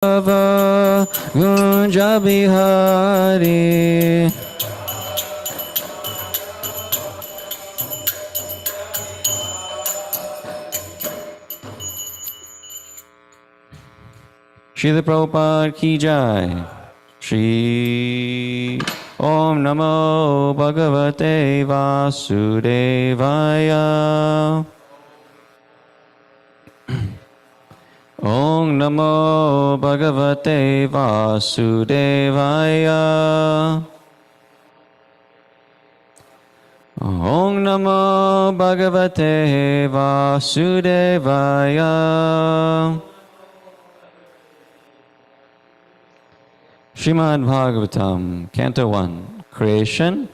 Bhava Gunja Bihari. Srila Prabhupada Ki Jai. Shri Om Namo Bhagavate Vasudevaya. Om Namo Bhagavate Vasudevaya. Om Namo Bhagavate Vasudevaya. Srimad Bhagavatam, Canto 1, Creation,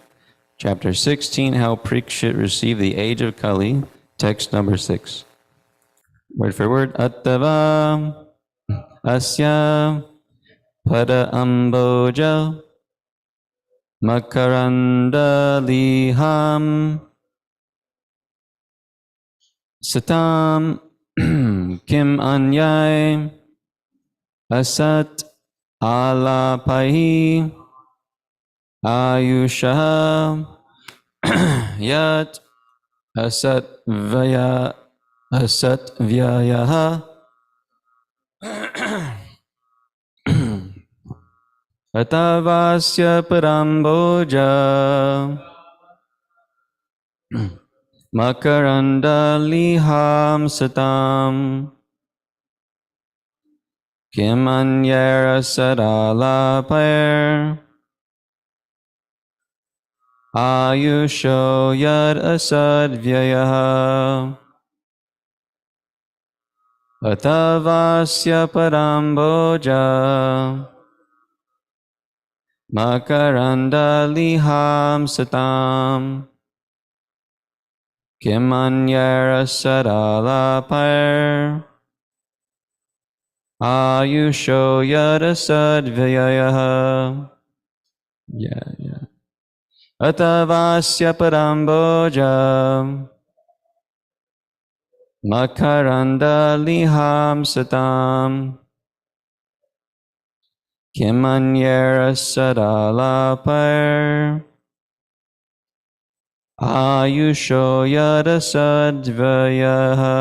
Chapter 16, How Parikshit Received the Age of Kali, Text number 6. Word for word, Attava Asya Pada Amboja Makaranda Liham Satam Kim Anyai Asat Alapai Ayusha Yat Asat Vyayaha Atavasya Paramboja Makaranda Liham Satam Kimanyera Sadalapair Ayusho Yad Asad Vyayaha Atavasya Paramboja Makaranda Liham Satam Kimanyera Sadalapair Ayusho Yad Asad Vyayaha. Yeah. Atavasya Paramboja Makaranda Liham Satam Kimanyera Sadalapair Ayusho Yada Sadvayaha.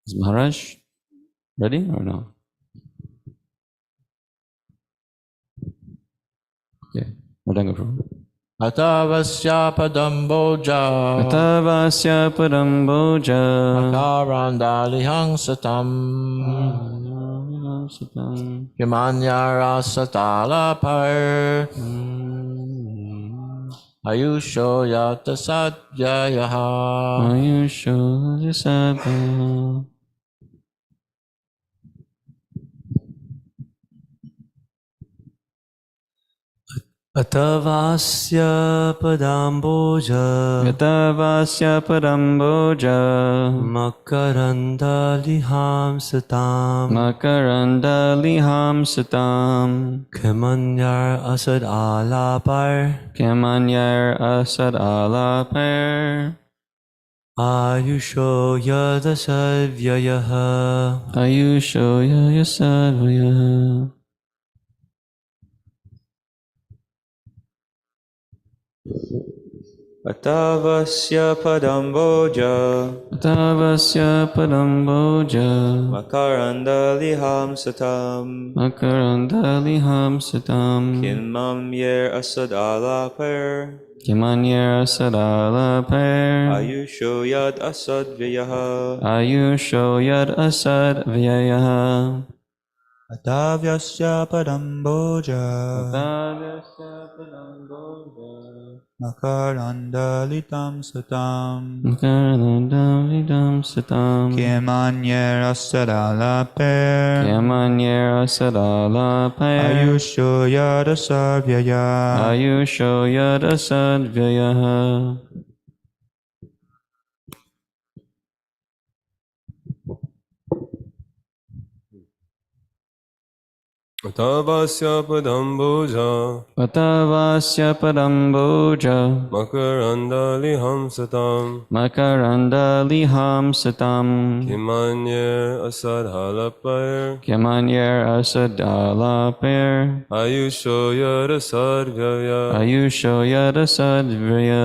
Is Maharaj ready or no? Okay, Madanga Prabhu. Atavasya Padamboja Atavasya Paramboja Makarandalihang Satam Himanyara Satalapar Ayusho Yatasadyayaha Ayusho Yatasadyayaha. Atavasya Padamboja Makaranda Liham Satam Kemanyar Asad Alapar Ayusho Yadasad Vyayaha Atavasya Padamboja Makaranda Liham Satam Kinmam Yer Asad Alapar Ayusho Yad Asad Vyayaha Atavasya Padamboja Makaranda Litam Satam Kemanyer Asad Alapar Ayusho Yad Asad Vyayaha Atavasya padamboja Vatavasya Padamboja makarandaliham satam Makarandaliham Satam Kimanye asadhalapayar Kyamanyer Asadalaper Ayusho yadasadvyaya Ayusho Yadasadvrya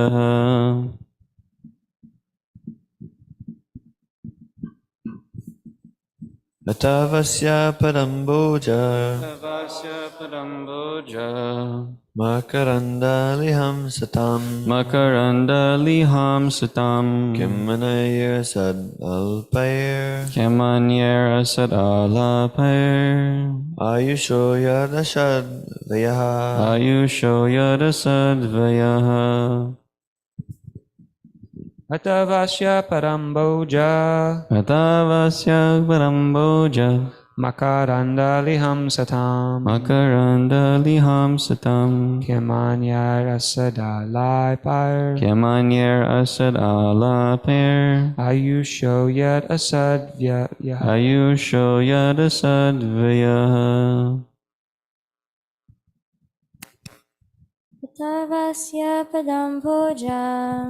Atavasya Padamboja Vatavasya Padamboja Makarandaliham Satam Makarandaliham Satam Kimanaya Sad Alpair Kyamanyer Asadalaper Ayusho Yadashad Vyaha Ayusho Yadasadvaya Atavasya Paramboja Vatavasya Padamboja Makarandaliham Satam Makarandaliham Satam Kimanya Rasadalapar Kyamanyer Asadalaper Ayusho Yad Asad Vyaha Ayusho Yadasadvaya Tavasya Padamboja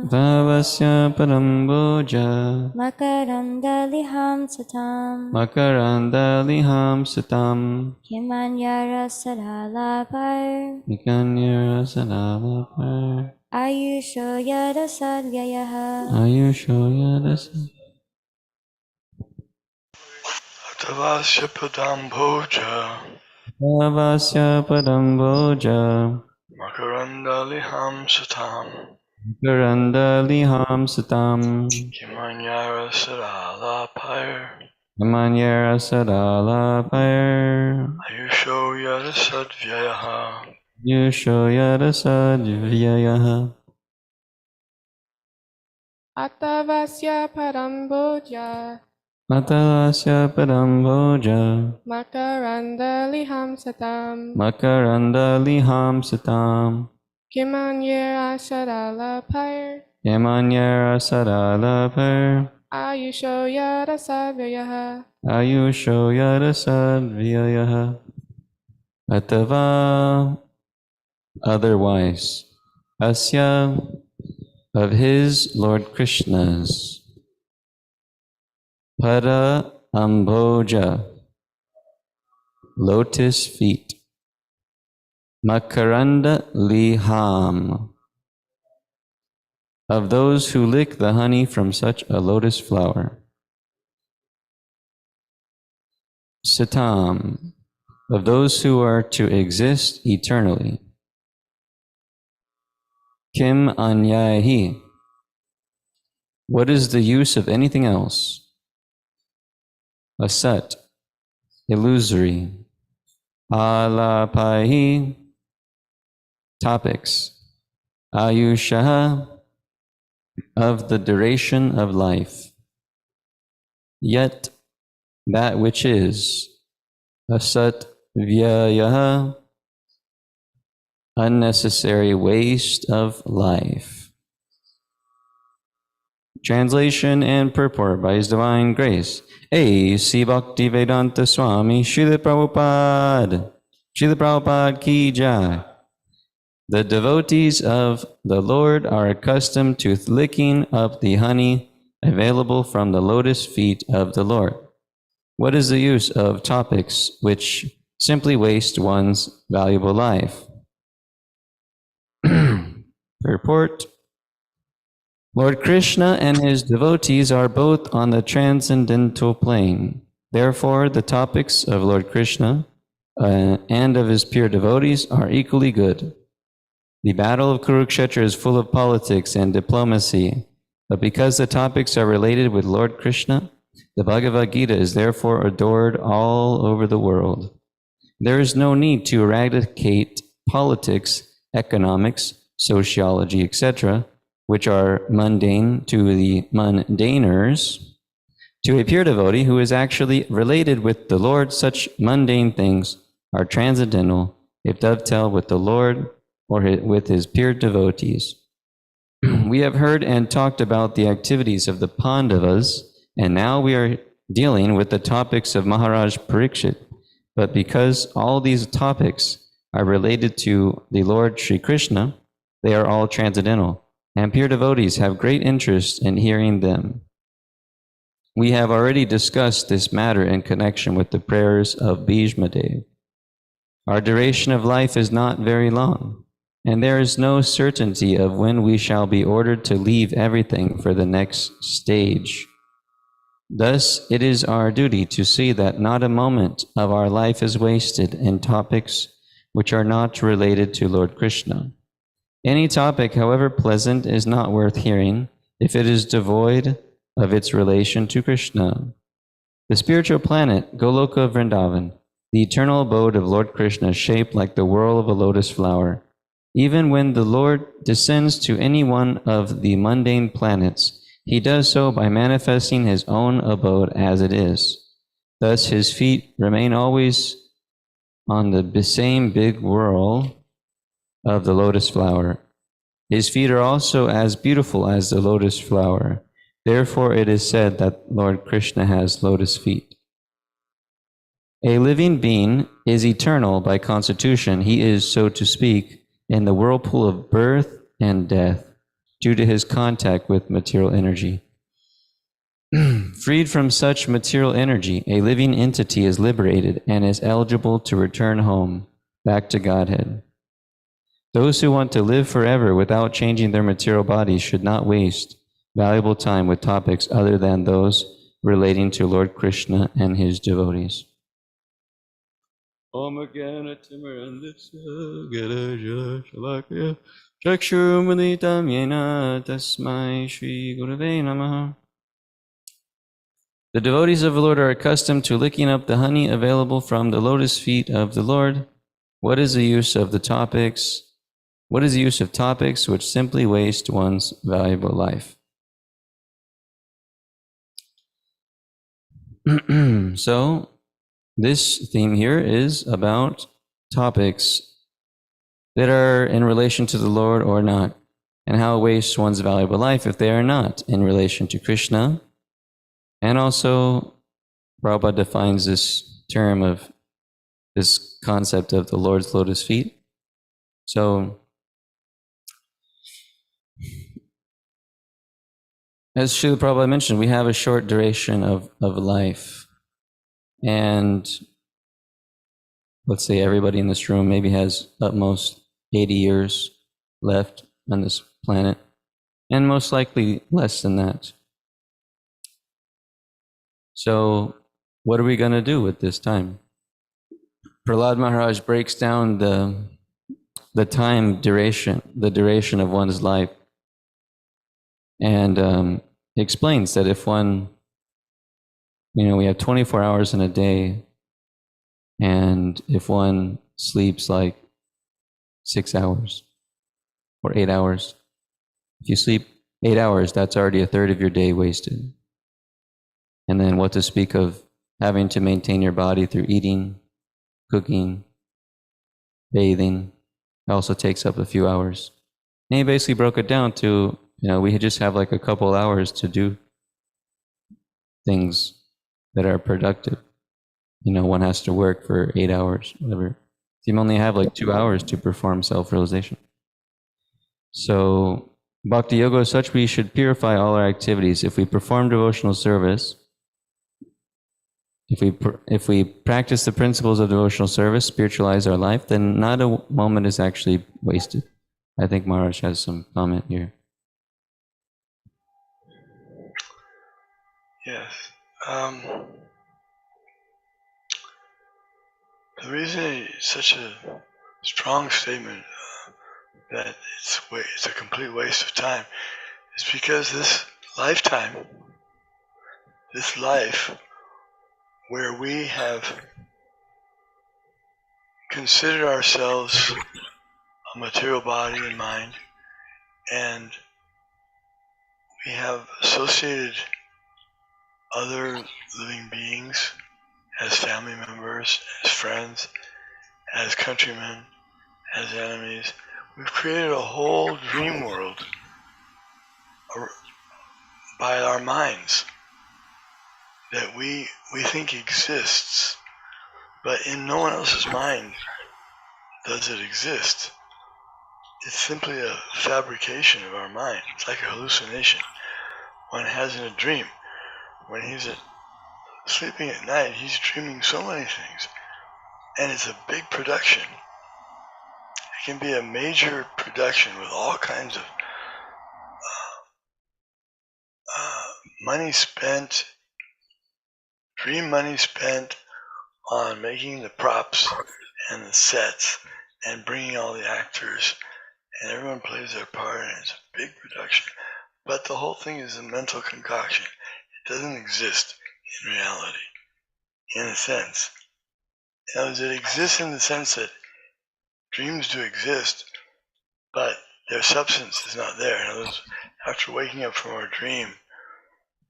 Vatavasya Padamboja Makarandaliham Satam Makarandaliham Satam Himanyara Sadalapar Mikanyer Asadalaper Ayusho Yadasadvyayaha Ayusho Yadasad Atavasya Padamboja Vatavasya Padamboja Makarandaliham Satam Makarandaliham Satam Kimanyara Sadalapayar Kyamanyer Asadalaper Ayusho Yadasadvyayaha Ayusho Yadasadvyayaha Atavasya Paramboja Vatavasya Padamboja Makarandaliham Satam Makarandaliham Satam Kimanye Asadalapayar Kyamanyer Asadalaper Ayusho Yadasadvyayaha Ayusho Yadasadvyayaha Atava otherwise Asya of his Lord Krishna's Pada Amboja lotus feet Makaranda Liham of those who lick the honey from such a lotus flower. Satam, of those who are to exist eternally. Kim Anyahi, what is the use of anything else? Asat, illusory. Alapahi, topics. Ayushaha, of the duration of life. Yet, that which is. Asat vyayaha, unnecessary waste of life. Translation and purport by His Divine Grace. A.C. Bhaktivedanta Swami Srila Prabhupada. Srila Prabhupada Ki Jai. The devotees of the Lord are accustomed to licking up the honey available from the lotus feet of the Lord. What is the use of topics which simply waste one's valuable life? Purport. Lord Krishna and his devotees are both on the transcendental plane. Therefore, the topics of Lord Krishna and of his pure devotees are equally good. The battle of Kurukshetra is full of politics and diplomacy, but because the topics are related with Lord Krishna, the Bhagavad Gita is therefore adored all over the world. There is no need to eradicate politics, economics, sociology, etc., which are mundane to the mundaners. To a pure devotee who is actually related with the Lord, such mundane things are transcendental if dovetail with the Lord or with his pure devotees. We have heard and talked about the activities of the Pandavas, and now we are dealing with the topics of Maharaj Parikshit. But because all these topics are related to the Lord Sri Krishna, they are all transcendental, and pure devotees have great interest in hearing them. We have already discussed this matter in connection with the prayers of Bhishmadev. Our duration of life is not very long, and there is no certainty of when we shall be ordered to leave everything for the next stage. Thus, it is our duty to see that not a moment of our life is wasted in topics which are not related to Lord Krishna. Any topic, however pleasant, is not worth hearing if it is devoid of its relation to Krishna. The spiritual planet, Goloka Vrindavan, the eternal abode of Lord Krishna, shaped like the whorl of a lotus flower. Even when the Lord descends to any one of the mundane planets, he does so by manifesting his own abode as it is. Thus his feet remain always on the same big whorl of the lotus flower. His feet are also as beautiful as the lotus flower. Therefore it is said that Lord Krishna has lotus feet. A living being is eternal by constitution. He is, so to speak, in the whirlpool of birth and death, due to his contact with material energy. Freed from such material energy, a living entity is liberated and is eligible to return home, back to Godhead. Those who want to live forever without changing their material bodies should not waste valuable time with topics other than those relating to Lord Krishna and his devotees. Om Gyana Timirandasya Gadaja Shalakya Chakshurumaditam Yena Tasmai Shri Gurave Namaha. The devotees of the Lord are accustomed to licking up the honey available from the lotus feet of the Lord. What is the use of the topics? What is the use of topics which simply waste one's valuable life? So, this theme here is about topics that are in relation to the Lord or not, and how it wastes one's valuable life if they are not in relation to Krishna. And also, Prabhupada defines this term of this concept of the Lord's lotus feet. So, as Srila Prabhupada mentioned, we have a short duration of life. And let's say everybody in this room maybe has at most 80 years left on this planet, and most likely less than that. So what are we going to do with this time? Prahlad Maharaj breaks down the time duration, the duration of one's life, and explains that if one, we have 24 hours in a day, and if one sleeps like 6 hours or 8 hours, if you sleep 8 hours, that's already a third of your day wasted. And then what to speak of having to maintain your body through eating, cooking, bathing, also takes up a few hours. And he basically broke it down to, we just have like a couple hours to do things that are productive. One has to work for 8 hours, whatever. You only have like 2 hours to perform self-realization. So Bhakti Yoga as such, we should purify all our activities. If we perform devotional service, if we practice the principles of devotional service, spiritualize our life, then not a moment is actually wasted. I think Maharaj has some comment here. Yes. The reason it's such a strong statement that it's a complete waste of time is because this lifetime, this life, where we have considered ourselves a material body and mind, and we have associated other living beings as family members, as friends, as countrymen, as enemies. We've created a whole dream world by our minds that we think exists. But in no one else's mind does it exist. It's simply a fabrication of our mind. It's like a hallucination one has in a dream. When he's sleeping at night, he's dreaming so many things. And it's a big production. It can be a major production with all kinds of money spent, dream money spent on making the props and the sets and bringing all the actors, and everyone plays their part, and it's a big production. But the whole thing is a mental concoction. It doesn't exist in reality, in a sense. In other words, it exists in the sense that dreams do exist, but their substance is not there. In other words, after waking up from our dream,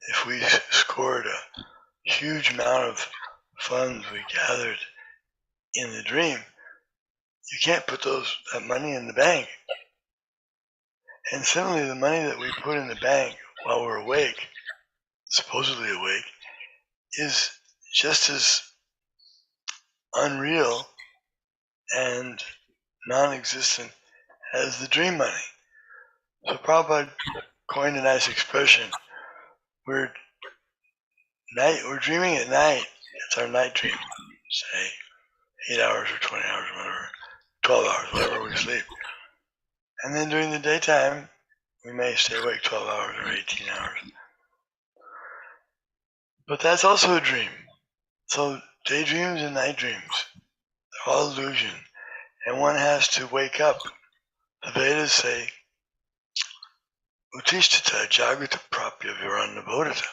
if we scored a huge amount of funds we gathered in the dream, you can't put that money in the bank. And similarly, the money that we put in the bank while we're awake, supposedly awake, is just as unreal and non-existent as the dream money. So Prabhupada coined a nice expression. We're dreaming at night. It's our night dream, say 8 hours or 20 hours, whatever, 12 hours, whatever we sleep. And then during the daytime, we may stay awake 12 hours or 18 hours. But that's also a dream. So daydreams and night dreams, they're all illusion. And one has to wake up. The Vedas say, Utishtata Jagrata Prapya Virannabodhata.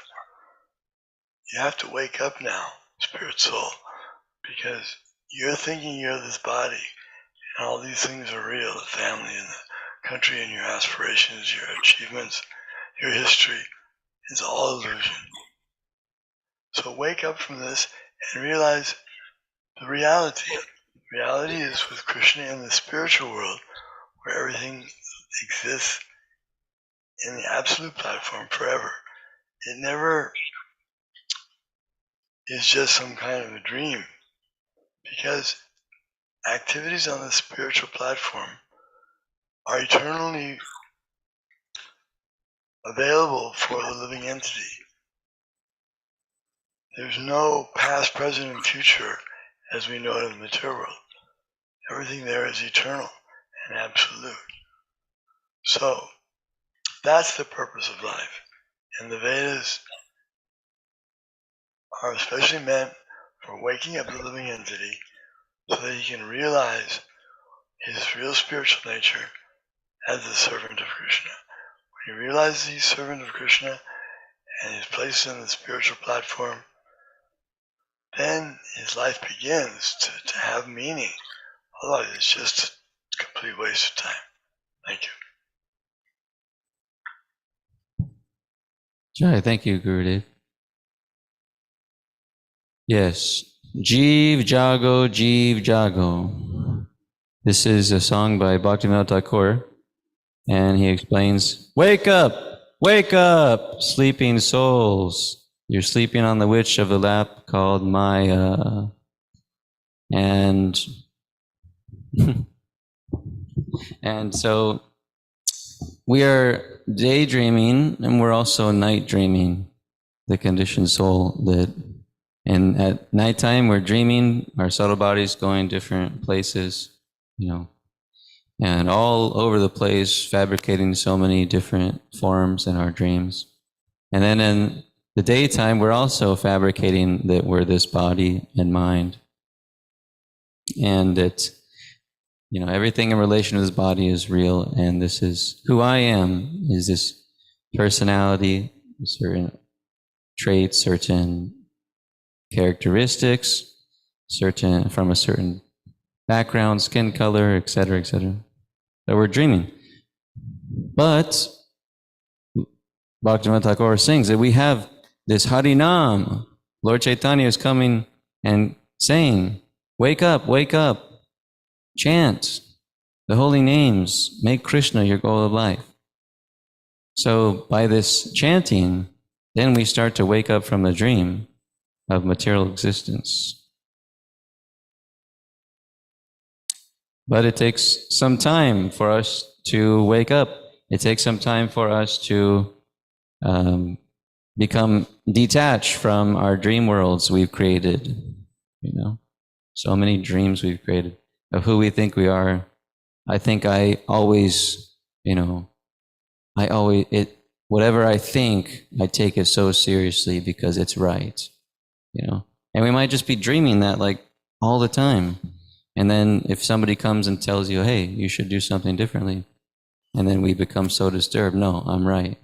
You have to wake up now, spirit soul, because you're thinking you're this body, and all these things are real, the family and the country and your aspirations, your achievements, your history. It's all illusion. So wake up from this and realize the reality. Reality is with Krishna in the spiritual world, where everything exists in the absolute platform forever. It never is just some kind of a dream, because activities on the spiritual platform are eternally available for the living entity. There's no past, present, and future as we know it in the material world. Everything there is eternal and absolute. So that's the purpose of life. And the Vedas are especially meant for waking up the living entity so that he can realize his real spiritual nature as the servant of Krishna. When he realizes he's servant of Krishna and is placed in the spiritual platform, then his life begins to have meaning. Otherwise, it's just a complete waste of time. Thank you. Jai, thank you, Gurudev. Yes, Jeev Jago, Jeev Jago. This is a song by Bhaktivinoda Thakur, and he explains, wake up, sleeping souls. You're sleeping on the witch of the lap called Maya. And and so we are daydreaming, and we're also night dreaming, the conditioned soul. And at nighttime we're dreaming, our subtle body's going different places, and all over the place, fabricating so many different forms in our dreams. And then in the daytime, we're also fabricating that we're this body and mind. And that, everything in relation to this body is real, and this is who I am, is this personality, certain traits, certain characteristics, from a certain background, skin color, etc., that we're dreaming. But Bhaktivinoda Thakur sings that we have this Harinam. Lord Chaitanya is coming and saying, wake up, chant the holy names, make Krishna your goal of life. So by this chanting, then we start to wake up from the dream of material existence. But it takes some time for us to wake up. It takes some time for us to become detached from our dream worlds we've created. You know, so many dreams we've created of who we think we are. I think I always, whatever I think, I take it so seriously because it's right, And we might just be dreaming that like all the time. And then if somebody comes and tells you, hey, you should do something differently, and then we become so disturbed, no, I'm right.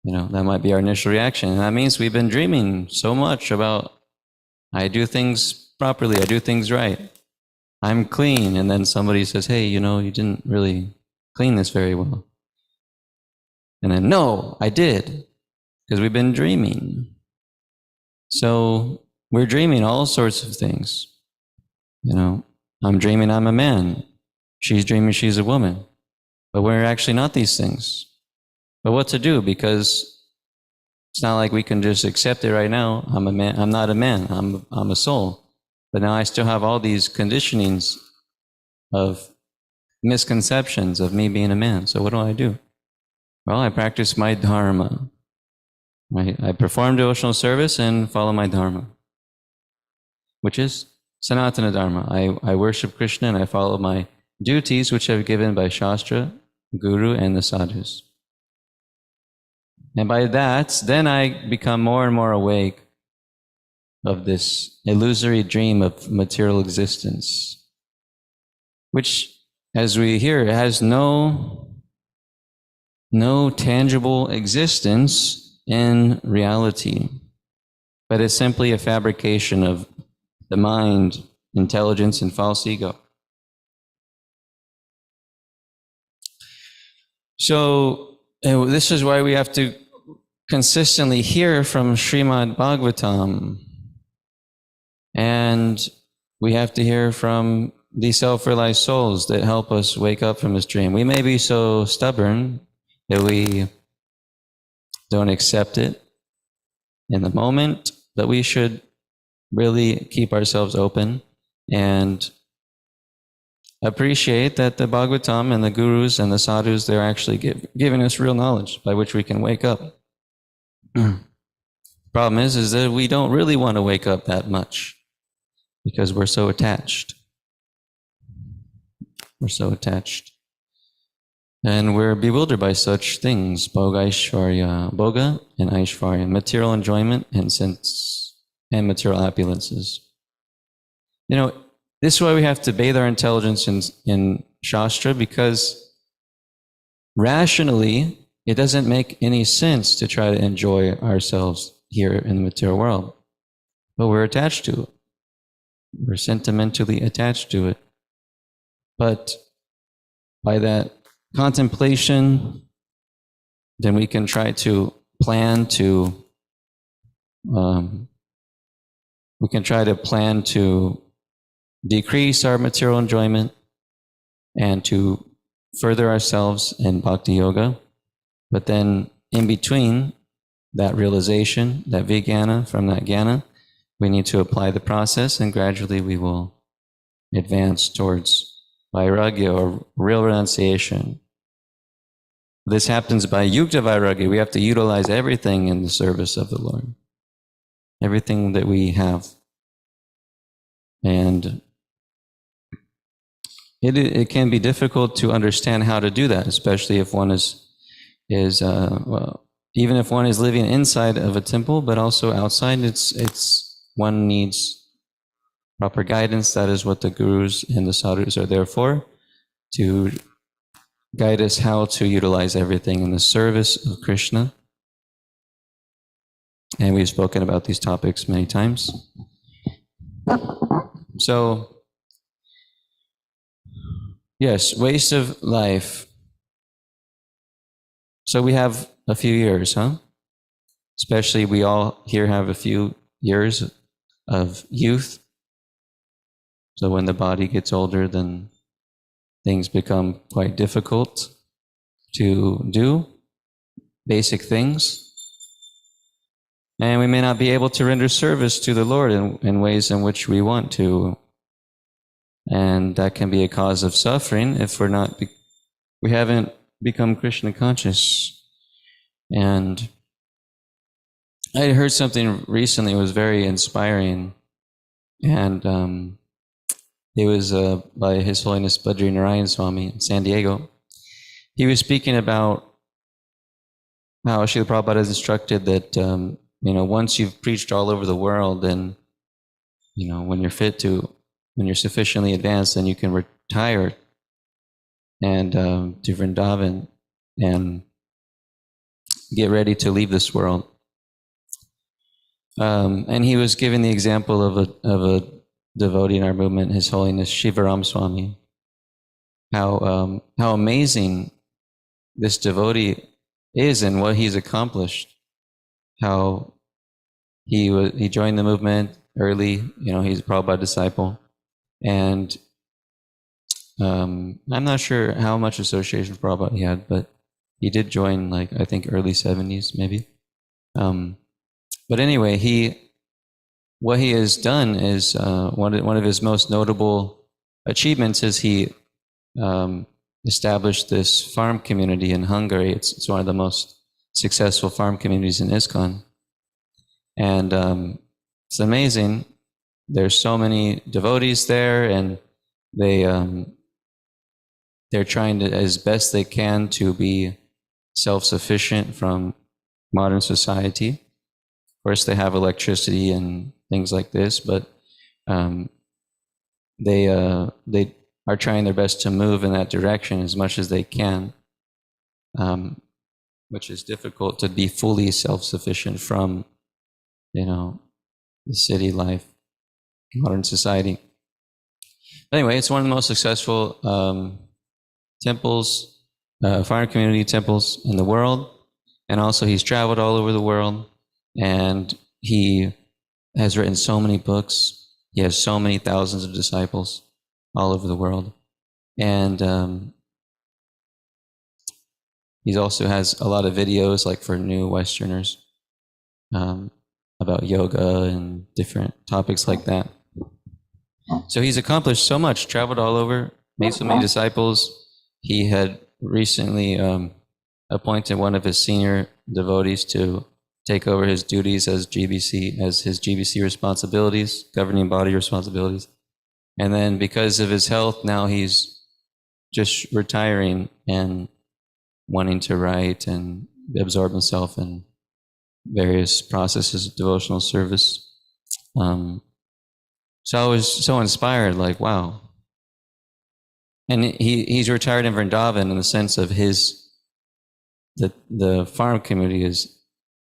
That might be our initial reaction. And that means we've been dreaming so much about, I do things properly, I do things right, I'm clean. And then somebody says, hey, you didn't really clean this very well. And then, no, I did, because we've been dreaming. So we're dreaming all sorts of things. I'm dreaming I'm a man. She's dreaming she's a woman. But we're actually not these things. But what to do? Because it's not like we can just accept it right now. I'm a man. I'm not a man. I'm a soul. But now I still have all these conditionings of misconceptions of me being a man. So what do? Well, I practice my dharma. I perform devotional service and follow my dharma, which is Sanatana Dharma. I worship Krishna and I follow my duties which have given by Shastra, Guru, and the sadhus. And by that, then I become more and more awake of this illusory dream of material existence, which, as we hear, has no tangible existence in reality, but is simply a fabrication of the mind, intelligence, and false ego. So this is why we have to consistently hear from Srimad Bhagavatam, and we have to hear from these self-realized souls that help us wake up from this dream. We may be so stubborn that we don't accept it in the moment, but we should really keep ourselves open and appreciate that the Bhagavatam and the gurus and the sadhus, they're actually giving us real knowledge by which we can wake up. Problem is that we don't really want to wake up that much because we're so attached. We're so attached. And we're bewildered by such things, boga and aishvarya, material enjoyment and sense and material opulences. This is why we have to bathe our intelligence in Shastra, because rationally, it doesn't make any sense to try to enjoy ourselves here in the material world. But we're attached to it. We're sentimentally attached to it. But by that contemplation, then we can try to plan to decrease our material enjoyment and to further ourselves in bhakti yoga. But then in between that realization, that vijnana, from that jnana, we need to apply the process, and gradually we will advance towards vairagya, or real renunciation. This happens by yukta vairagya. We have to utilize everything in the service of the Lord. Everything that we have. And it can be difficult to understand how to do that, especially if one even if one is living inside of a temple, but also outside, one needs proper guidance. That is what the gurus and the sadhus are there for, to guide us how to utilize everything in the service of Krishna. And we've spoken about these topics many times. So, yes, waste of life. So we have a few years, huh? Especially we all here have a few years of youth. So when the body gets older, then things become quite difficult to do, basic things. And we may not be able to render service to the Lord in ways in which we want to. And that can be a cause of suffering if we haven't become Krishna conscious. And I heard something recently, it was very inspiring. And it was by His Holiness Badri Narayan Swami in San Diego. He was speaking about how Srila Prabhupada has instructed that, once you've preached all over the world, then, when you're sufficiently advanced, then you can retire and to Vrindavan and get ready to leave this world. And he was giving the example of a devotee in our movement, His Holiness Shivaram Swami. How amazing this devotee is and what he's accomplished. How he joined the movement early. He's a Prabhupada disciple, and I'm not sure how much association with Prabhupada he had, but he did join, I think early 70s maybe. But anyway, what he has done is one of his most notable achievements is he established this farm community in Hungary. It's one of the most successful farm communities in ISKCON. And it's amazing. There's so many devotees there, and they're trying to, as best they can, to be self-sufficient from modern society. Of course, they have electricity and things like this, but they are trying their best to move in that direction as much as they can, which is difficult to be fully self-sufficient from, the city life, modern society. Anyway, it's one of the most successful temples, farm community temples in the world. And also he's traveled all over the world, and he has written so many books. He has so many thousands of disciples all over the world. And he also has a lot of videos for new Westerners about yoga and different topics like that. So he's accomplished so much, traveled all over, made so many disciples. He had recently appointed one of his senior devotees to take over his duties as his GBC responsibilities, governing body responsibilities. And then because of his health, now he's just retiring and wanting to write and absorb himself in various processes of devotional service. So I was so inspired, wow. And he's retired in Vrindavan in the sense of the farm community is,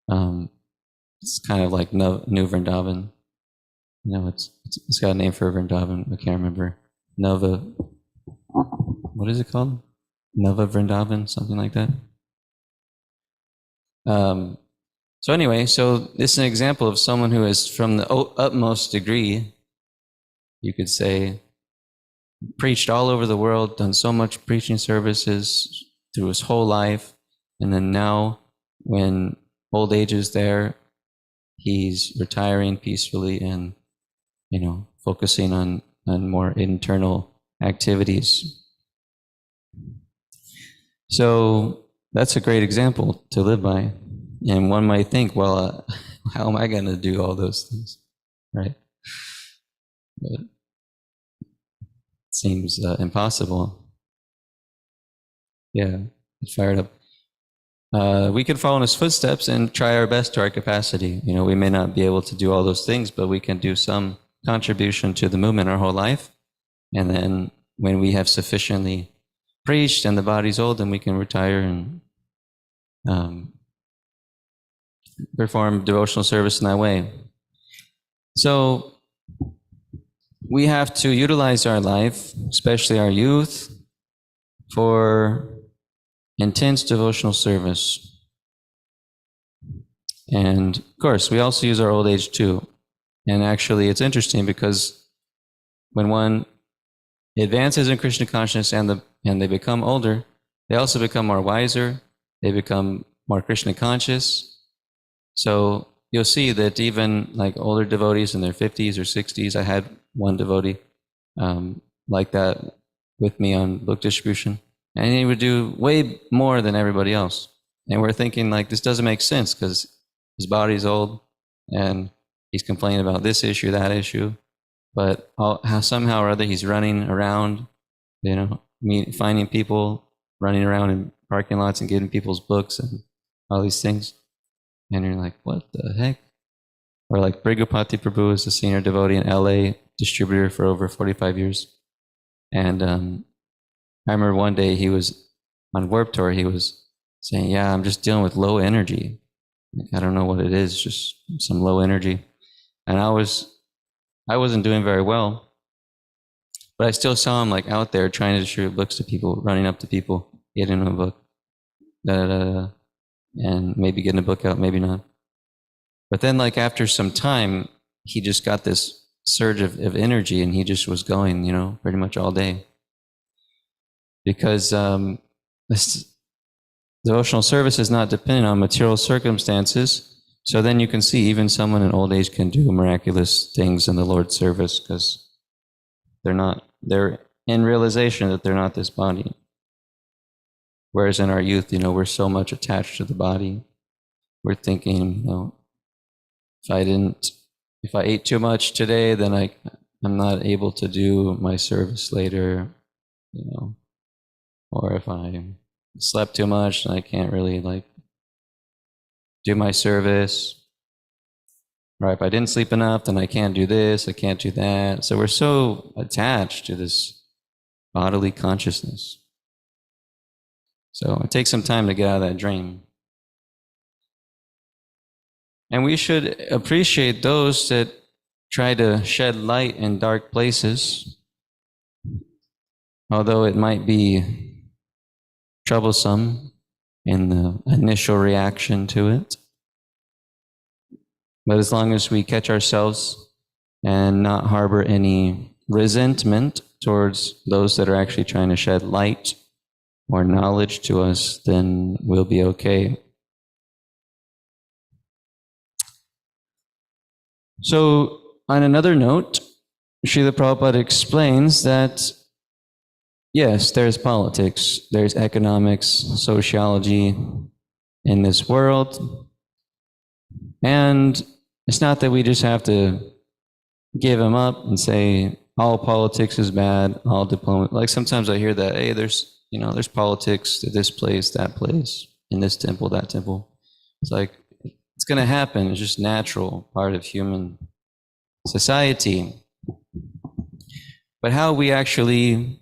it's kind of like New Vrindavan. It's got a name for Vrindavan. I can't remember. What is it called? Nava Vrindavan, something like that. So anyway, this is an example of someone who is from the utmost degree, you could say, preached all over the world, done so much preaching services through his whole life. And then now, when old age is there, he's retiring peacefully and, focusing on more internal activities. So that's a great example to live by. And one might think, well, how am I going to do all those things, right? But it seems impossible. Yeah, get fired up. We can follow in his footsteps and try our best to our capacity. We may not be able to do all those things, but we can do some contribution to the movement our whole life. And then when we have sufficiently preached and the body's old, then we can retire and perform devotional service in that way. So we have to utilize our life, especially our youth, for intense devotional service. And of course, we also use our old age too. And actually, it's interesting because when one advances in Krishna consciousness and they become older, they also become more wiser. They become more Krishna conscious. So you'll see that even older devotees in their 50s or 60s, I had one devotee, like that with me on book distribution. And he would do way more than everybody else. And we're thinking like, this doesn't make sense because his body's old and he's complaining about this issue, that issue. But somehow or other, he's running around, finding people, running around in parking lots and getting people's books and all these things. And you're like, what the heck? Or like Brigupati Prabhu is a senior devotee in LA, distributor for over 45 years. And I remember one day he was on Warp Tour, he was saying, yeah, I'm just dealing with low energy. Like, I don't know what it is, just some low energy. And I wasn't doing very well, but I still saw him like out there trying to distribute books to people, running up to people, getting them a book, and maybe getting a book out, maybe not. But then like after some time, he just got this surge of energy and he just was going, pretty much all day. Because this devotional service is not dependent on material circumstances. So then you can see even someone in old age can do miraculous things in the Lord's service because they're in realization that they're not this body. Whereas in our youth, we're so much attached to the body. We're thinking, if I ate too much today, then I'm not able to do my service later, or if I slept too much, then I can't really do my service. Or if I didn't sleep enough, then I can't do this, I can't do that. So we're so attached to this bodily consciousness. So it takes some time to get out of that dream. And we should appreciate those that try to shed light in dark places, although it might be troublesome in the initial reaction to it. But as long as we catch ourselves and not harbor any resentment towards those that are actually trying to shed light or knowledge to us, then we'll be okay. So, on another note, Srila Prabhupada explains that, yes, there's politics, there's economics, sociology in this world, and it's not that we just have to give them up and say all politics is bad, all diplomacy. Like sometimes I hear that, hey, there's politics at this place, that place, in this temple, that temple. It's like, it's going to happen. It's just natural, part of human society. But how we actually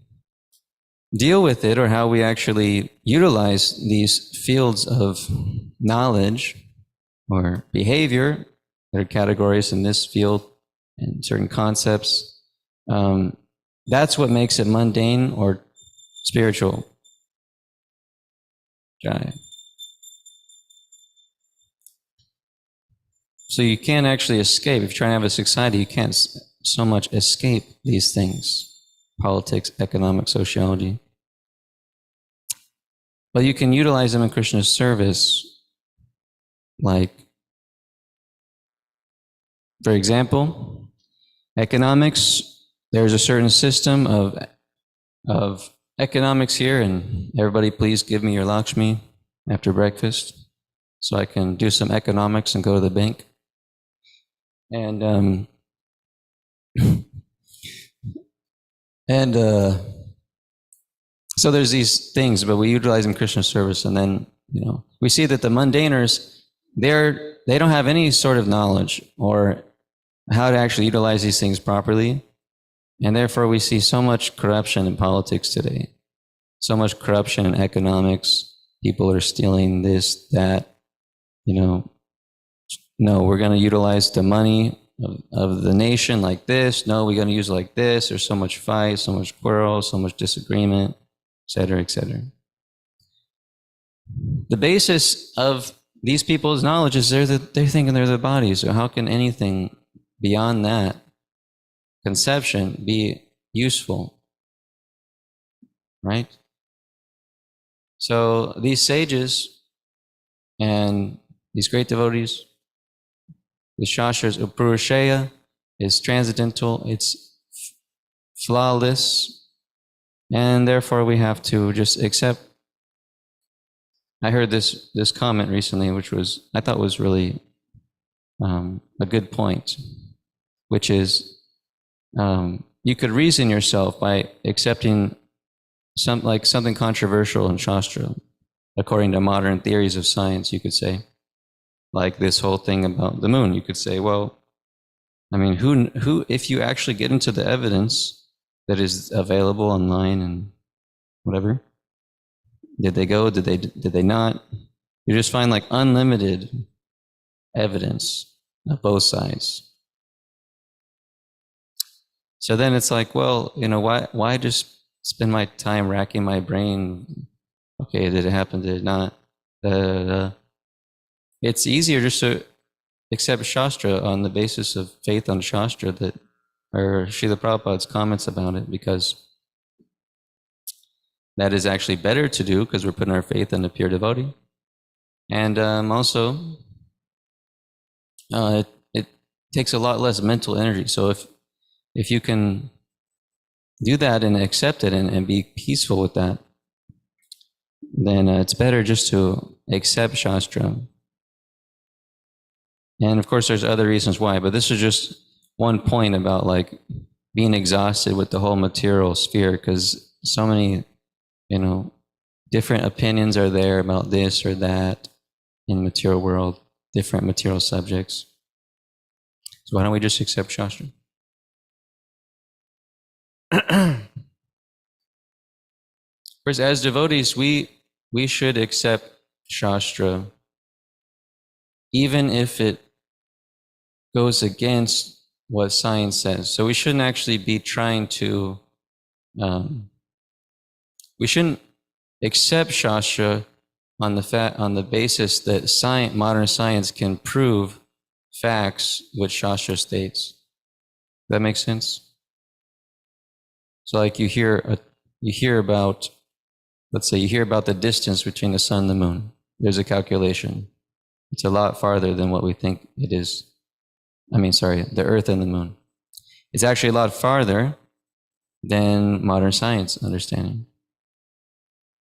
deal with it, or how we actually utilize these fields of knowledge or behavior, that are categories in this field and certain concepts, that's what makes it mundane or spiritual. Jai. So you can't actually escape. If you're trying to have a society, you can't so much escape these things. Politics, economic, sociology. But you can utilize them in Krishna's service. Like, for example, economics, there's a certain system of economics here, and everybody please give me your Lakshmi after breakfast so I can do some economics and go to the bank. And so there's these things, but we utilize in Krishna service, and then we see that the mundaners, they don't have any sort of knowledge or how to actually utilize these things properly, and therefore we see so much corruption in politics today, so much corruption in economics. People are stealing this, that. No, we're going to utilize the money of the nation like this. No, we're going to use it like this. There's so much fight, so much quarrel, so much disagreement, etc., etc. The basis of these people's knowledge is they're thinking they're the body. So how can anything beyond that conception be useful? Right? So these sages and these great devotees, the Shastras, Upurusheya is transcendental, it's flawless, and therefore we have to just accept. I heard this comment recently, which I thought was really a good point, which is you could reason yourself by accepting something controversial in Shastra, according to modern theories of science. You could say, like this whole thing about the moon. You could say, well, I mean, who if you actually get into the evidence that is available online and whatever, did they go? Did they not? You just find like unlimited evidence of both sides. So then it's like, well, why just spend my time racking my brain? Okay, did it happen? Did it not? It's easier just to accept Shastra on the basis of faith on Shastra, or Srila Prabhupada's comments about it, because that is actually better to do because we're putting our faith in a pure devotee. And also, it takes a lot less mental energy. So if you can do that and accept it and be peaceful with that, then it's better just to accept Shastra. And of course, there's other reasons why, but this is just one point about like being exhausted with the whole material sphere, because so many, different opinions are there about this or that in the material world, different material subjects. So why don't we just accept Shastra? Of course, as devotees, we should accept Shastra, even if it goes against what science says. So we shouldn't actually be trying to, we shouldn't accept Shastra on the basis that modern science can prove facts which Shastra states. That makes sense? So like you hear about, let's say you hear about the distance between the sun and the moon. There's a calculation. It's a lot farther than what we think it is. The earth and the moon. It's actually a lot farther than modern science understanding.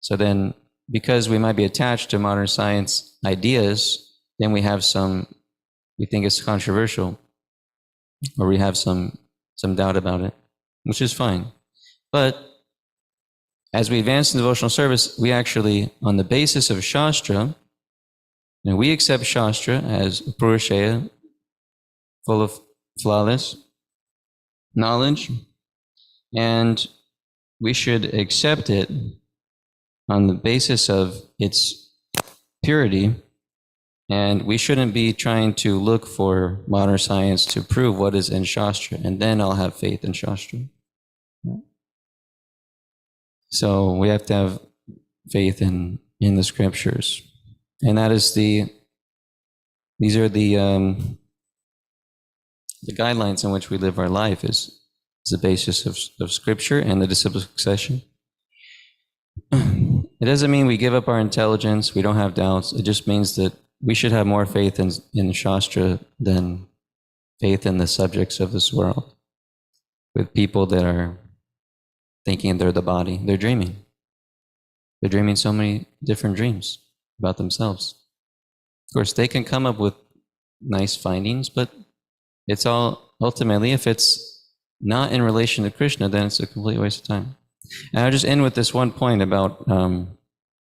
So then, because we might be attached to modern science ideas, then we think it's controversial, or we have some doubt about it, which is fine. But as we advance in devotional service, we actually, on the basis of Shastra, and we accept Shastra as Purusheya, full of flawless knowledge, and we should accept it on the basis of its purity, and we shouldn't be trying to look for modern science to prove what is in Shastra, and then I'll have faith in Shastra. So we have to have faith in the scriptures, and that is these are the guidelines in which we live our life is the basis of scripture and the disciple succession. It doesn't mean we give up our intelligence, we don't have doubts. It just means that we should have more faith in Shastra than faith in the subjects of this world. With people that are thinking they're the body, they're dreaming. They're dreaming so many different dreams about themselves. Of course, they can come up with nice findings, but it's all ultimately, if it's not in relation to Krishna, then it's a complete waste of time. And I'll just end with this one point about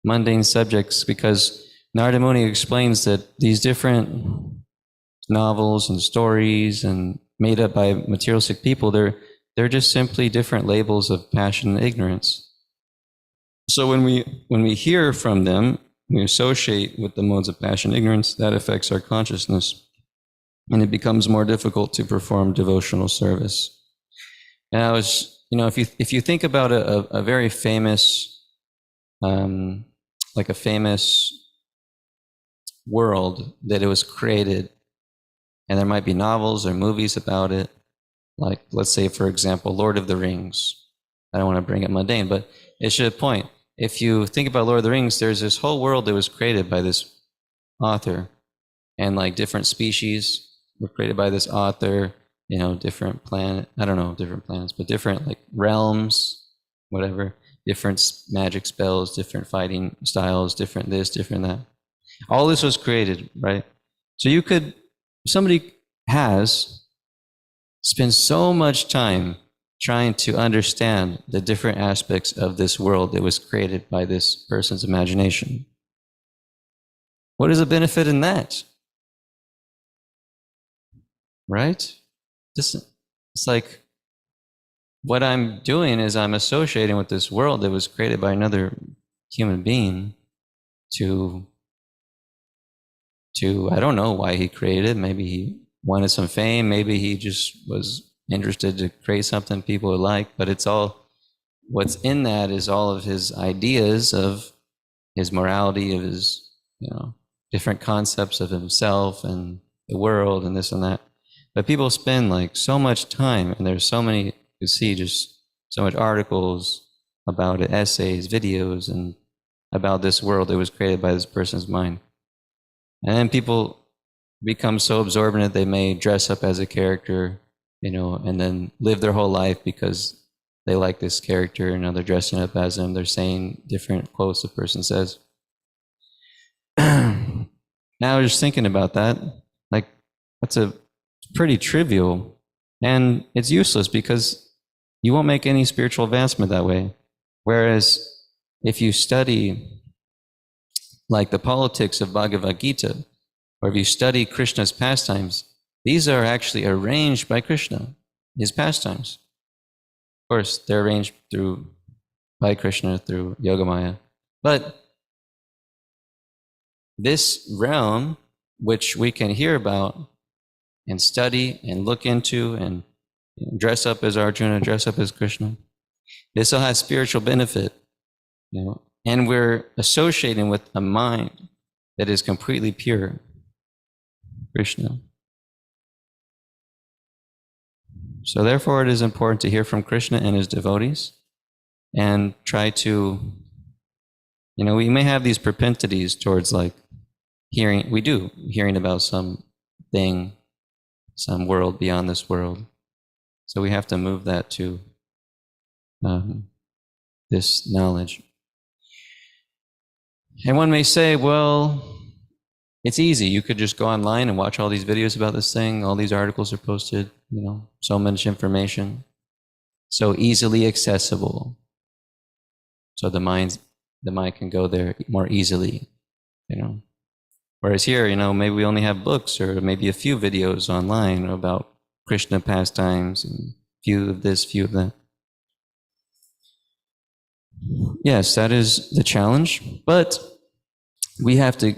mundane subjects, because Narada Muni explains that these different novels and stories and made up by materialistic people, they're just simply different labels of passion and ignorance. So when we hear from them, we associate with the modes of passion and ignorance, that affects our consciousness, and it becomes more difficult to perform devotional service. And I was, if you think about a very famous, like a famous world that it was created, and there might be novels or movies about it, like let's say, for example, Lord of the Rings. I don't want to bring it mundane, but it's just a point. If you think about Lord of the Rings, there's this whole world that was created by this author, and like different species were created by this author, different planet. I don't know, different planets, but different like realms, whatever, different magic spells, different fighting styles, different this, different that. All this was created, right? So somebody has spent so much time trying to understand the different aspects of this world that was created by this person's imagination. What is the benefit in that? Right? It's like what I'm doing is I'm associating with this world that was created by another human being to I don't know why he created it. Maybe he wanted some fame. Maybe he just was interested to create something people would like. But it's all, what's in that is all of his ideas of his morality, of his, different concepts of himself and the world and this and that. But people spend like so much time, and there's so many, you see just so much articles about it, essays, videos, and about this world that was created by this person's mind. And then people become so absorbed in it, they may dress up as a character, and then live their whole life because they like this character, and they're dressing up as them. They're saying different quotes the person says. Now, just thinking about that, like, that's a pretty trivial, and it's useless because you won't make any spiritual advancement that way. Whereas if you study like the politics of Bhagavad Gita, or if you study Krishna's pastimes, these are actually arranged by Krishna, his pastimes. Of course, they're arranged by Krishna through Yogamaya. But this realm, which we can hear about and study and look into and dress up as Arjuna, dress up as Krishna, this all has spiritual benefit, and we're associating with a mind that is completely pure, Krishna. So therefore it is important to hear from Krishna and his devotees and try to, we may have these propensities towards like hearing about something, some world beyond this world. So we have to move that to this knowledge. And one may say, well, it's easy. You could just go online and watch all these videos about this thing. All these articles are posted, so much information, so easily accessible. So the mind can go there more easily, Whereas here, maybe we only have books or maybe a few videos online about Krishna pastimes and few of this, few of that. Yes, that is the challenge, but we have to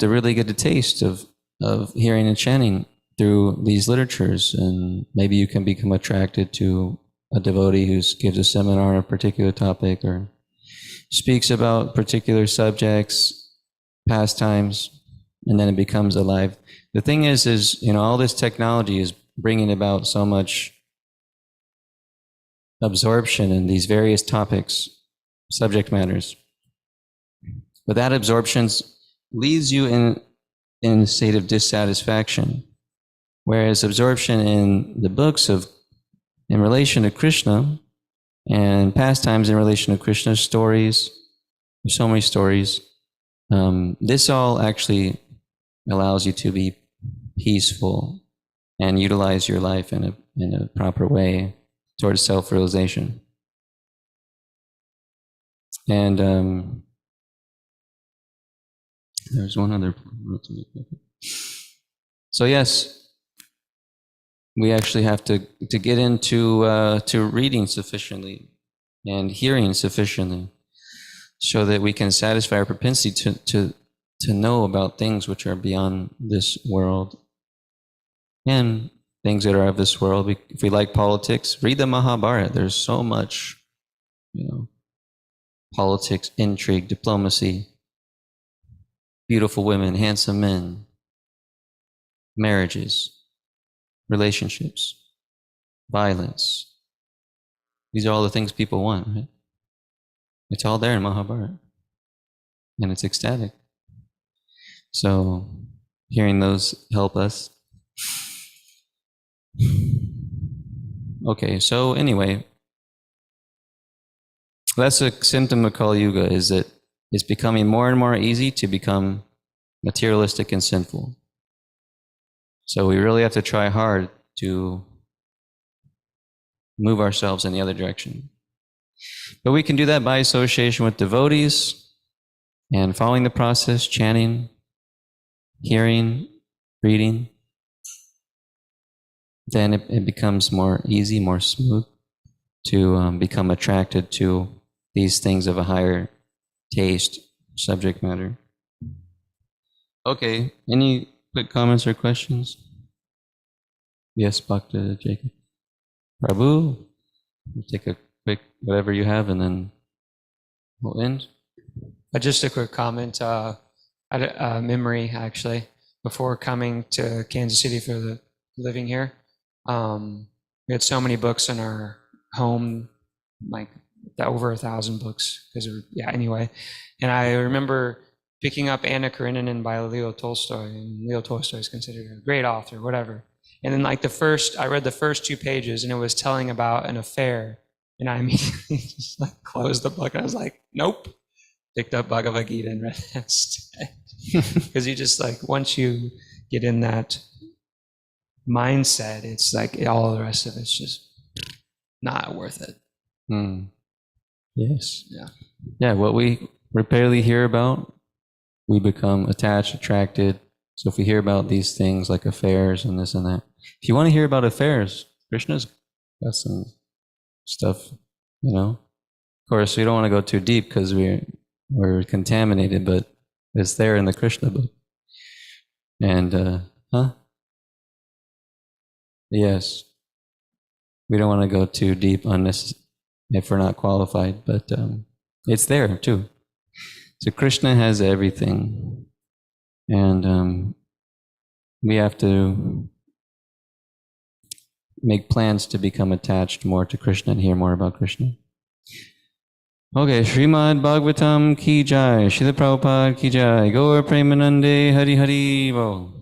really get a taste of hearing and chanting through these literatures, and maybe you can become attracted to a devotee who gives a seminar on a particular topic or speaks about particular subjects, pastimes, and then it becomes alive. The thing is all this technology is bringing about so much absorption in these various topics, subject matters. But that absorption leaves you in a state of dissatisfaction. Whereas absorption in the books in relation to Krishna and pastimes in relation to Krishna, stories, there's so many stories. This all actually allows you to be peaceful and utilize your life in a proper way towards self-realization. And there's one other. So yes, we actually have to get into to reading sufficiently and hearing sufficiently, so that we can satisfy our propensity to know about things which are beyond this world and things that are of this world. If we like politics, read the Mahabharata. There's so much, politics, intrigue, diplomacy, beautiful women, handsome men, marriages, relationships, violence. These are all the things people want, right? It's all there in Mahabharata, and it's ecstatic. So hearing those help us. Okay, so anyway, that's a symptom of Kali Yuga, is that it's becoming more and more easy to become materialistic and sinful. So we really have to try hard to move ourselves in the other direction. But we can do that by association with devotees and following the process, chanting, hearing, reading. Then it becomes more easy, more smooth to become attracted to these things of a higher taste, subject matter. Okay, any quick comments or questions? Yes, Bhakta Jacob. Prabhu, we'll take a quick whatever you have and then we'll end. Just a quick comment. I had a memory, actually, before coming to Kansas City for the living here. We had so many books in our home, like over 1,000 books. Anyway. And I remember picking up Anna Karenina by Leo Tolstoy, and Leo Tolstoy is considered a great author, whatever. And then I read the first 2 pages, and it was telling about an affair. And I immediately just like closed the book, and I was like, nope. Picked up Bhagavad Gita and read that instead. Because you just like, once you get in that mindset, it's like all the rest of it's just not worth it. Yes. Yeah. Yeah, what we repeatedly hear about, we become attached, attracted. So if we hear about these things like affairs and this and that, if you want to hear about affairs, Krishna's got some stuff, you know. Of course, we don't want to go too deep because we're contaminated, but it's there in the Krishna book. And, yes, we don't want to go too deep on this if we're not qualified, but it's there too. So Krishna has everything, and we have to make plans to become attached more to Krishna and hear more about Krishna. Okay, Srimad Bhagavatam ki jai, Srila Prabhupada ki jai, Gaur Premanande Hari Hari Bo.